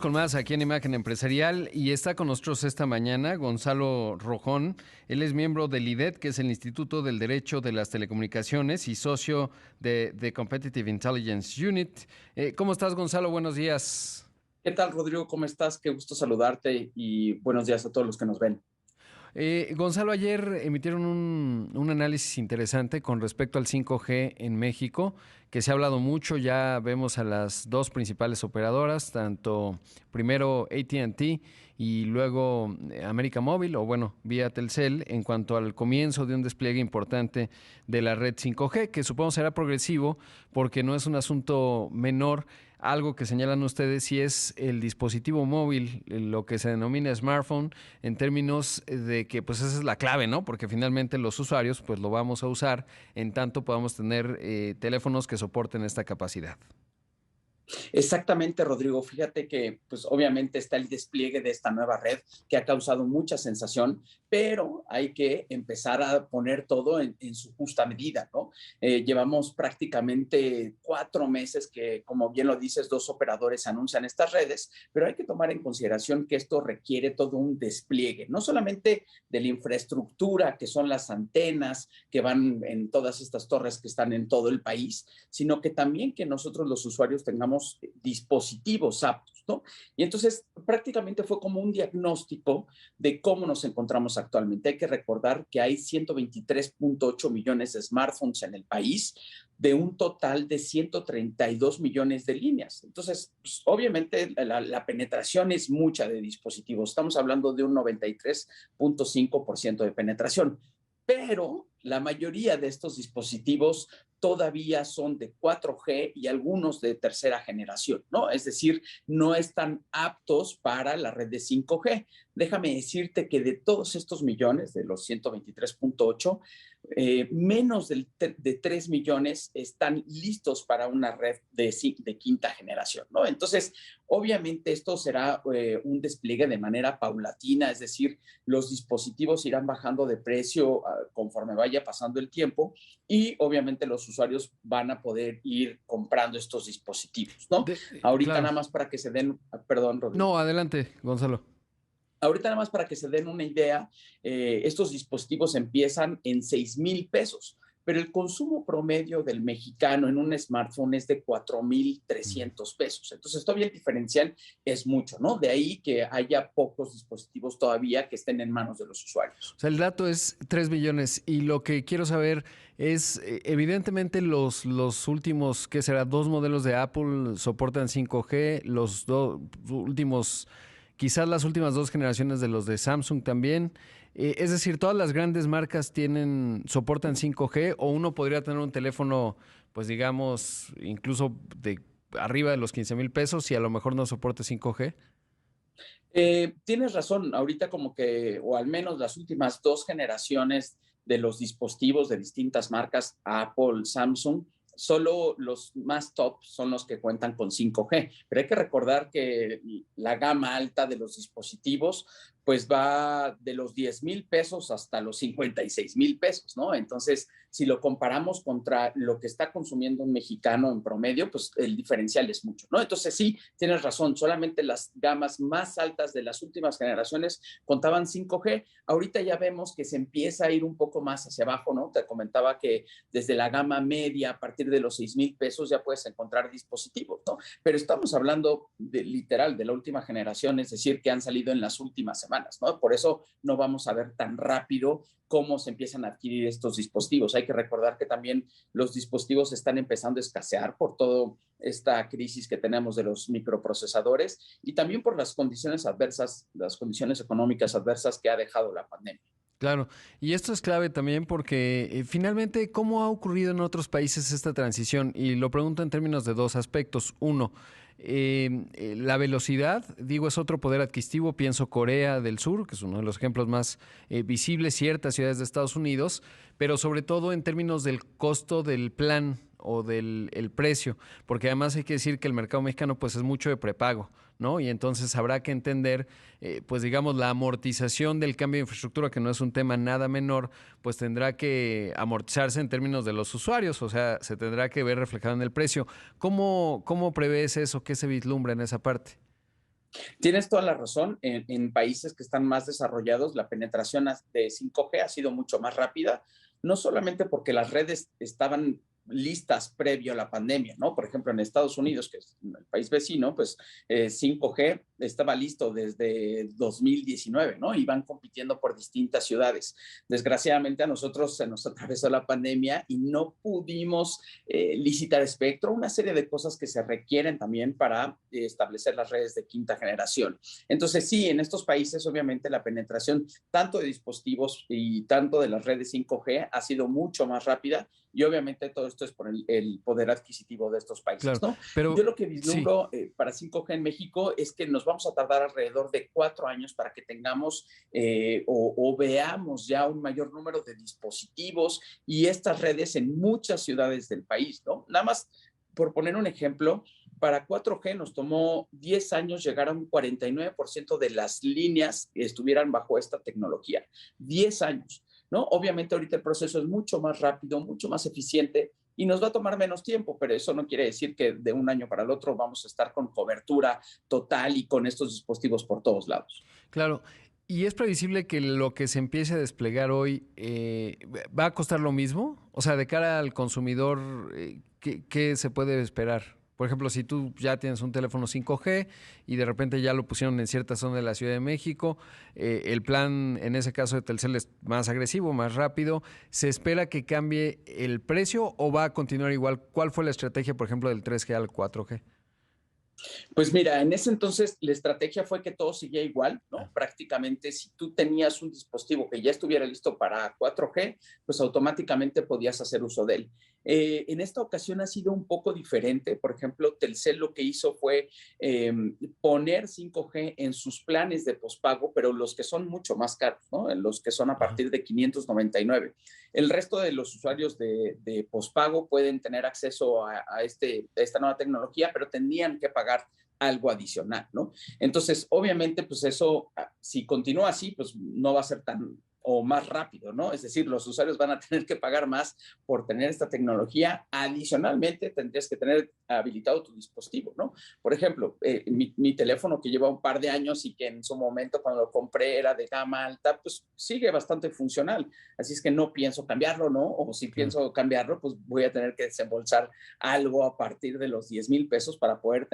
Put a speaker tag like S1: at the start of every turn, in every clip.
S1: Con más aquí en Imagen Empresarial y está con nosotros esta mañana Gonzalo Rojón. Él es miembro del IDET, que es el Instituto del Derecho de las Telecomunicaciones y socio de The Competitive Intelligence Unit. ¿Cómo estás, Gonzalo? Buenos días.
S2: ¿Qué tal, Rodrigo? ¿Cómo estás? Qué gusto saludarte y buenos días a todos los que nos ven.
S1: Gonzalo, ayer emitieron un análisis interesante con respecto al 5G en México, que se ha hablado mucho. Ya vemos a las dos principales operadoras, tanto primero AT&T y luego América Móvil, o bueno, vía Telcel, en cuanto al comienzo de un despliegue importante de la red 5G, que supongo será progresivo porque no es un asunto menor. Algo que señalan ustedes, si es el dispositivo móvil, lo que se denomina smartphone, en términos de que pues esa es la clave, ¿no? Porque finalmente los usuarios pues lo vamos a usar en tanto podamos tener teléfonos que soporten esta capacidad.
S2: Exactamente, Rodrigo. Fíjate que, pues obviamente está el despliegue de esta nueva red que ha causado mucha sensación, pero hay que empezar a poner todo en su justa medida, ¿no? Llevamos prácticamente 4 meses que, como bien lo dices, dos operadores anuncian estas redes, pero hay que tomar en consideración que esto requiere todo un despliegue, no solamente de la infraestructura, que son las antenas que van en todas estas torres que están en todo el país, sino que también que nosotros los usuarios tengamos dispositivos aptos, ¿no? Y entonces prácticamente fue como un diagnóstico de cómo nos encontramos actualmente. Hay que recordar que hay 123.8 millones de smartphones en el país, de un total de 132 millones de líneas. Entonces, pues, obviamente la penetración es mucha de dispositivos. Estamos hablando de un 93.5% de penetración, pero la mayoría de estos dispositivos todavía son de 4G y algunos de tercera generación, ¿no? Es decir, no están aptos para la red de 5G. Déjame decirte que de todos estos millones, de los 123.8, menos de 3 millones están listos para una red de quinta generación, ¿no? Entonces, obviamente esto será un despliegue de manera paulatina, es decir, los dispositivos irán bajando de precio conforme vaya pasando el tiempo y obviamente los usuarios van a poder ir comprando estos dispositivos, ¿no? Ahorita
S1: Claro.
S2: nada más para que se den, perdón, Rodrigo.
S1: No, adelante, Gonzalo.
S2: Ahorita nada más para que se den una idea, estos dispositivos empiezan en 6,000 pesos, pero el consumo promedio del mexicano en un smartphone es de 4,300 pesos. Entonces todavía el diferencial es mucho, ¿no? De ahí que haya pocos dispositivos todavía que estén en manos de los usuarios.
S1: O sea, el dato es 3 millones y lo que quiero saber es, evidentemente los últimos, ¿qué será? Dos modelos de Apple soportan 5G, los últimos, quizás las últimas dos generaciones de los de Samsung también. Es decir, todas las grandes marcas soportan 5G o uno podría tener un teléfono, pues digamos, incluso de arriba de los 15,000 pesos y a lo mejor no soporte 5G.
S2: Tienes razón, ahorita como que, o al menos las últimas dos generaciones de los dispositivos de distintas marcas, Apple, Samsung, solo los más top son los que cuentan con 5G, pero hay que recordar que la gama alta de los dispositivos pues va de los 10,000 pesos hasta los 56,000 pesos, ¿no? Entonces, si lo comparamos contra lo que está consumiendo un mexicano en promedio, pues el diferencial es mucho, ¿no? Entonces, sí, tienes razón, solamente las gamas más altas de las últimas generaciones contaban 5G. Ahorita ya vemos que se empieza a ir un poco más hacia abajo, ¿no? Te comentaba que desde la gama media, a partir de los 6,000 pesos, ya puedes encontrar dispositivos, ¿no? Pero estamos hablando de literal de la última generación, es decir, que han salido en las últimas semanas, ¿no? Por eso no vamos a ver tan rápido cómo se empiezan a adquirir estos dispositivos. Hay que recordar que también los dispositivos están empezando a escasear por toda esta crisis que tenemos de los microprocesadores y también por las condiciones adversas, las condiciones económicas adversas que ha dejado la pandemia.
S1: Claro, y esto es clave también porque finalmente, ¿cómo ha ocurrido en otros países esta transición? Y lo pregunto en términos de dos aspectos. Uno, la velocidad, digo, es otro poder adquisitivo. Pienso Corea del Sur, que es uno de los ejemplos más visibles, ciertas ciudades de Estados Unidos, pero sobre todo en términos del costo del plan o del el precio, porque además hay que decir que el mercado mexicano pues es mucho de prepago, ¿no? Y entonces habrá que entender, pues digamos, la amortización del cambio de infraestructura, que no es un tema nada menor, pues tendrá que amortizarse en términos de los usuarios, o sea, se tendrá que ver reflejado en el precio. ¿Cómo prevés eso? ¿Qué se vislumbra en esa parte?
S2: Tienes toda la razón. En países que están más desarrollados, la penetración de 5G ha sido mucho más rápida, no solamente porque las redes estaban listas previo a la pandemia, ¿no? Por ejemplo, en Estados Unidos, que es el país vecino, pues 5G estaba listo desde 2019, ¿no? Iban compitiendo por distintas ciudades. Desgraciadamente a nosotros se nos atravesó la pandemia y no pudimos licitar espectro, una serie de cosas que se requieren también para establecer las redes de quinta generación. Entonces, sí, en estos países obviamente la penetración tanto de dispositivos y tanto de las redes 5G ha sido mucho más rápida y obviamente todo esto es por el poder adquisitivo de estos países,
S1: Claro,
S2: ¿no? Yo
S1: pero
S2: lo que
S1: sí,
S2: vislumbro para 5G en México es que nos vamos a tardar alrededor de 4 años para que tengamos o veamos ya un mayor número de dispositivos y estas redes en muchas ciudades del país, ¿no? Nada más, por poner un ejemplo, para 4G nos tomó 10 años llegar a un 49% de las líneas que estuvieran bajo esta tecnología. 10 años. ¿No? Obviamente ahorita el proceso es mucho más rápido, mucho más eficiente y nos va a tomar menos tiempo, pero eso no quiere decir que de un año para el otro vamos a estar con cobertura total y con estos dispositivos por todos lados.
S1: claro. ¿Y es previsible que lo que se empiece a desplegar hoy va a costar lo mismo? O sea, de cara al consumidor, ¿qué se puede esperar? Por ejemplo, si tú ya tienes un teléfono 5G y de repente ya lo pusieron en cierta zona de la Ciudad de México, el plan en ese caso de Telcel es más agresivo, más rápido. ¿Se espera que cambie el precio o va a continuar igual? ¿Cuál fue la estrategia, por ejemplo, del 3G al 4G?
S2: Pues mira, en ese entonces la estrategia fue que todo seguía igual, ¿no? Prácticamente si tú tenías un dispositivo que ya estuviera listo para 4G, pues automáticamente podías hacer uso de él. En esta ocasión ha sido un poco diferente. Por ejemplo, Telcel lo que hizo fue poner 5G en sus planes de pospago, pero los que son mucho más caros, ¿no? Los que son a
S1: Ajá.
S2: partir de 599. El resto de los usuarios de pospago pueden tener acceso a esta nueva tecnología, pero tendrían que pagar algo adicional, ¿no? Entonces, obviamente, pues eso, si continúa así, pues no va a ser tan o más rápido, ¿no? Es decir, los usuarios van a tener que pagar más por tener esta tecnología. Adicionalmente, tendrías que tener habilitado tu dispositivo, ¿no? Por ejemplo, mi teléfono que lleva un par de años y que en su momento cuando lo compré era de gama alta, pues sigue bastante funcional. Así es que no pienso cambiarlo, ¿no? O si
S1: Claro.
S2: pienso cambiarlo, pues voy a tener que desembolsar algo a partir de los 10,000 pesos para poder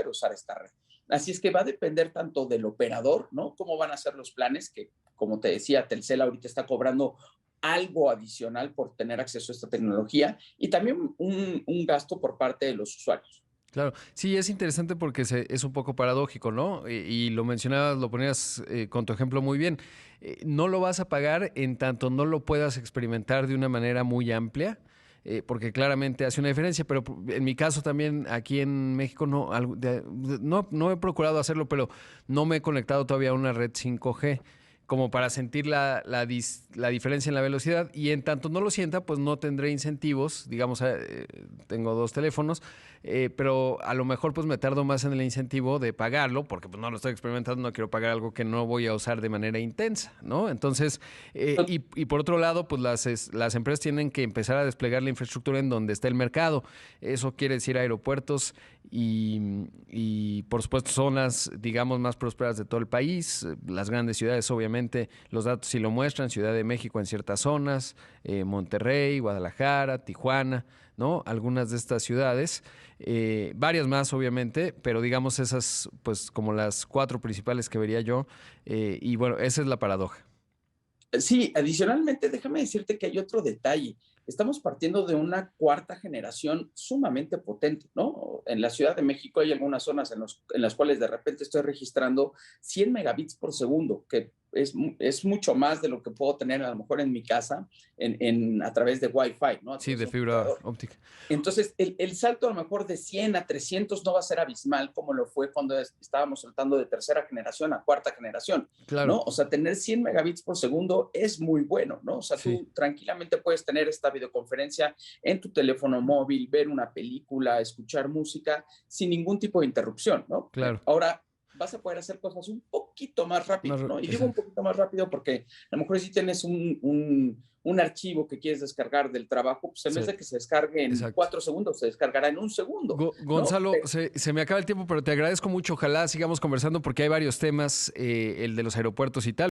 S2: usar esta red. Así es que va a depender tanto del operador, ¿no? Cómo van a ser los planes, que como te decía, Telcel ahorita está cobrando algo adicional por tener acceso a esta tecnología y también un gasto por parte de los usuarios.
S1: Claro, sí, es interesante porque es un poco paradójico, ¿no? Y lo mencionabas, lo ponías con tu ejemplo muy bien. No lo vas a pagar en tanto no lo puedas experimentar de una manera muy amplia, porque claramente hace una diferencia, pero en mi caso también aquí en México no he procurado hacerlo, pero no me he conectado todavía a una red 5G como para sentir la diferencia en la velocidad y en tanto no lo sienta, pues no tendré incentivos, digamos, tengo dos teléfonos, pero a lo mejor pues me tardo más en el incentivo de pagarlo, porque pues no lo estoy experimentando, no quiero pagar algo que no voy a usar de manera intensa, ¿no? Entonces, y por otro lado, pues las empresas tienen que empezar a desplegar la infraestructura en donde está el mercado. Eso quiere decir aeropuertos y por supuesto zonas, digamos, más prósperas de todo el país, las grandes ciudades, obviamente, los datos sí lo muestran, Ciudad de México en ciertas zonas, Monterrey, Guadalajara, Tijuana, ¿no? Algunas de estas ciudades, varias más obviamente, pero digamos esas pues como las cuatro principales que vería yo, y bueno, esa es la paradoja.
S2: Sí, adicionalmente, déjame decirte que hay otro detalle. Estamos partiendo de una cuarta generación sumamente potente, ¿no? En la Ciudad de México hay algunas zonas en las cuales de repente estoy registrando 100 megabits por segundo, que es mucho más de lo que puedo tener a lo mejor en mi casa a través de Wi-Fi, ¿no? A
S1: Sí,
S2: través
S1: de
S2: de un
S1: fibra
S2: computador.
S1: óptica.
S2: Entonces, el salto a lo mejor de 100 a 300 no va a ser abismal como lo fue cuando estábamos saltando de tercera generación a cuarta generación,
S1: Claro,
S2: ¿no? O sea, tener 100 megabits por segundo es muy bueno, ¿no? O sea,
S1: sí,
S2: tú tranquilamente puedes tener esta videoconferencia en tu teléfono móvil, ver una película, escuchar música sin ningún tipo de interrupción, ¿no?
S1: claro.
S2: Ahora, vas a poder hacer cosas un poco poquito más rápido, ¿no? Y digo un poquito más rápido porque a lo mejor si tienes un archivo que quieres descargar del trabajo, pues en vez de que se descargue en 4 segundos, se descargará en 1 segundo.
S1: Gonzalo,
S2: ¿no?
S1: se me acaba el tiempo, pero te agradezco mucho. Ojalá sigamos conversando porque hay varios temas, el de los aeropuertos y tal.